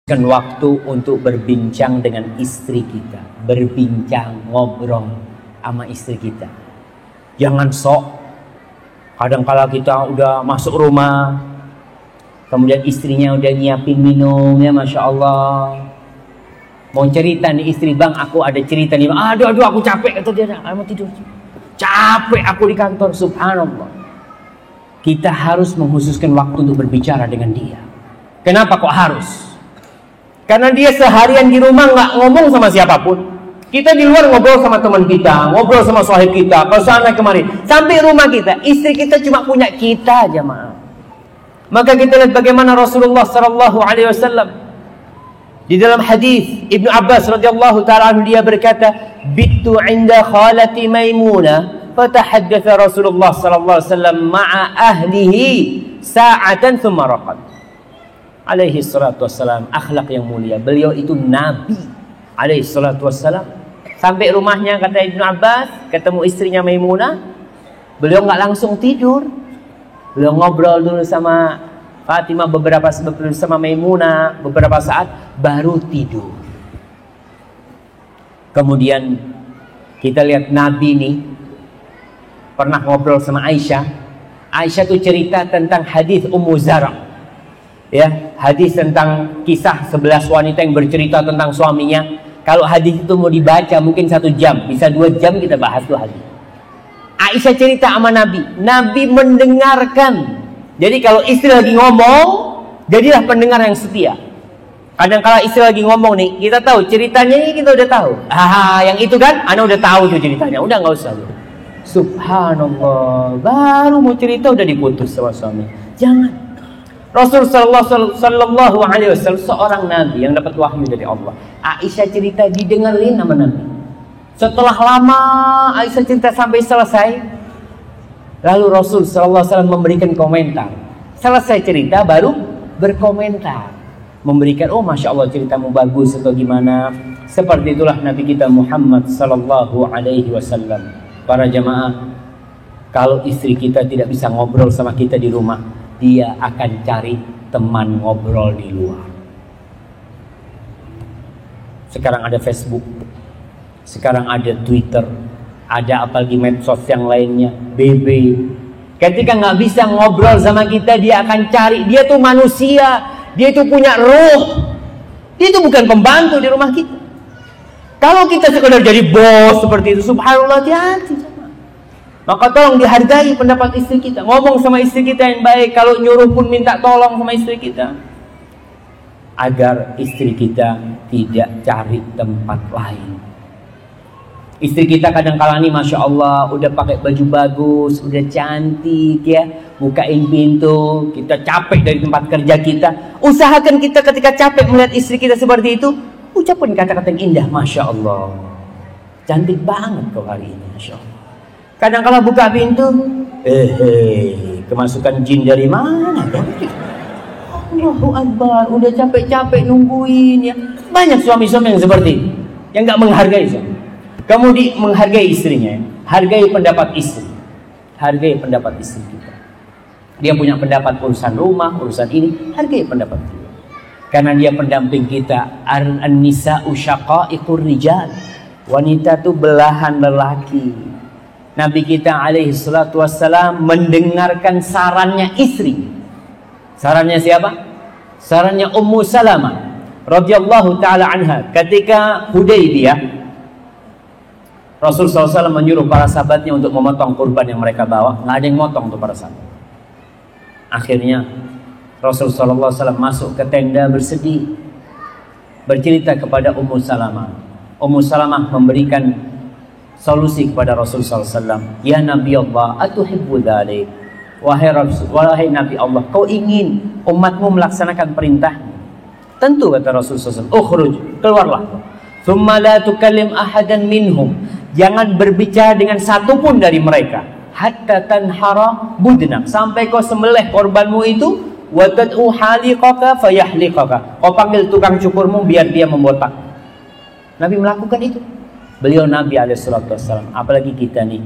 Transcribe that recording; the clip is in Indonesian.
waktu untuk berbincang dengan istri kita, berbincang, ngobrol sama istri kita. Jangan sok. Kadang-kala kita udah masuk rumah, kemudian istrinya udah nyiapin minum, ya Masya Allah. Mau cerita nih istri, bang aku ada cerita nih. Aduh aku capek, kata dia, mau tidur. Capek aku di kantor, subhanallah. Kita harus mengkhususkan waktu untuk berbicara dengan dia. Kenapa kok harus? Karena dia seharian di rumah nggak ngomong sama siapapun. Kita di luar ngobrol sama teman kita, ngobrol sama sahib kita, ke sana kemari. Sampai rumah kita, istri kita cuma punya kita aja, maaf. Maka kita lihat bagaimana Rasulullah sallallahu alaihi wasallam di dalam hadis Ibnu Abbas radhiyallahu taala anhu, dia berkata, "Bittu 'inda khalati Maimunah, fatahaddatsa Rasulullah sallallahu alaihi wasallam ma'a ahlihi sa'atan thumma raqad." Alaihi salatu wassalam, akhlak yang mulia. Beliau itu Nabi alaihi salatu wassalam. Sampai rumahnya, kata Ibnu Abbas, ketemu istrinya Maimunah, beliau nggak langsung tidur. Beliau ngobrol dulu sama Fatimah sama Maimunah beberapa saat, baru tidur. Kemudian kita lihat Nabi nih pernah ngobrol sama Aisyah. Aisyah tuh cerita tentang hadis Ummu Zara. Ya, hadis tentang kisah 11 wanita yang bercerita tentang suaminya. Kalau hadis itu mau dibaca mungkin 1 jam, bisa 2 jam kita bahas tuh hadis. Aisyah cerita sama Nabi, Nabi mendengarkan. Jadi kalau istri lagi ngomong, jadilah pendengar yang setia. Kadang kala istri lagi ngomong nih, kita tahu ceritanya ini, kita udah tahu. Yang itu kan, ana udah tahu tuh ceritanya, udah nggak usah. Subhanallah, baru mau cerita udah diputus sama suami. Jangan. Rasul sallallahu alaihi wasallam seorang nabi yang dapat wahyu dari Allah. Aisyah cerita didengarin sama Nabi. Setelah lama Aisyah cerita sampai selesai, lalu Rasul sallallahu alaihi wasallam memberikan komentar. Selesai cerita baru berkomentar, memberikan, oh masya Allah ceritamu bagus atau gimana. Seperti itulah Nabi kita Muhammad sallallahu alaihi wasallam. Para jamaah, kalau istri kita tidak bisa ngobrol sama kita di rumah, dia akan cari teman ngobrol di luar. Sekarang ada Facebook, sekarang ada Twitter, ada apalagi medsos yang lainnya, BB. Ketika nggak bisa ngobrol sama kita, dia akan cari. Dia tuh manusia, dia itu punya ruh, dia itu bukan pembantu di rumah kita. Kalau kita sekedar jadi bos seperti itu, subhanallah, hati-hati. Maka tolong dihargai pendapat istri kita. Ngomong sama istri kita yang baik. Kalau nyuruh pun minta tolong sama istri kita, agar istri kita tidak cari tempat lain. Istri kita kadang-kala nih masya Allah udah pakai baju bagus, udah cantik ya, bukain pintu, kita capek dari tempat kerja kita. Usahakan kita ketika capek melihat istri kita seperti itu, ucapkan kata-kata yang indah, masya Allah, cantik banget kau hari ini, masya Allah. Kadang-kala buka pintu, kemasukan jin dari mana? Allahu Akbar, udah capek-capek nungguin ya. Banyak suami-suami yang seperti ini, yang nggak menghargai suami. Kemudian menghargai istrinya, hargai pendapat istri, hargai pendapat istri kita. Dia punya pendapat urusan rumah, urusan ini, hargai pendapat dia. Karena dia pendamping kita. An-nisa'u syaqa'iqur rijal. Wanita itu belahan lelaki. Nabi kita alaihi salatu wassalam mendengarkan sarannya istri. Sarannya siapa? Sarannya Ummu Salamah radhiyallahu taala anha. Ketika Hudaybiyah, Rasul SAW menyuruh para sahabatnya untuk memotong kurban yang mereka bawa. Nggak ada yang motong untuk para sahabat. Akhirnya Rasul SAW masuk ke tenda bersedih, bercerita kepada Ummu Salamah. Ummu Salamah memberikan solusi kepada Rasul SAW. Ya Nabi Allah, atuhibbu dzalik? Wahai Nabi Allah, kau ingin umatmu melaksanakan perintahmu? Tentu, kata Rasul SAW, ukhruj, keluarlah. Thumma la tukallim ahadan minhum, jangan berbicara dengan satu pun dari mereka. Hatta tanhara budnak, sampai kau sembelih korbanmu itu. Wa tad'u haliqaka fayahliqaka, kau panggil tukang cukurmu biar dia membotak. Nabi melakukan itu. Beliau Nabi alaihissalam. Apalagi kita nih,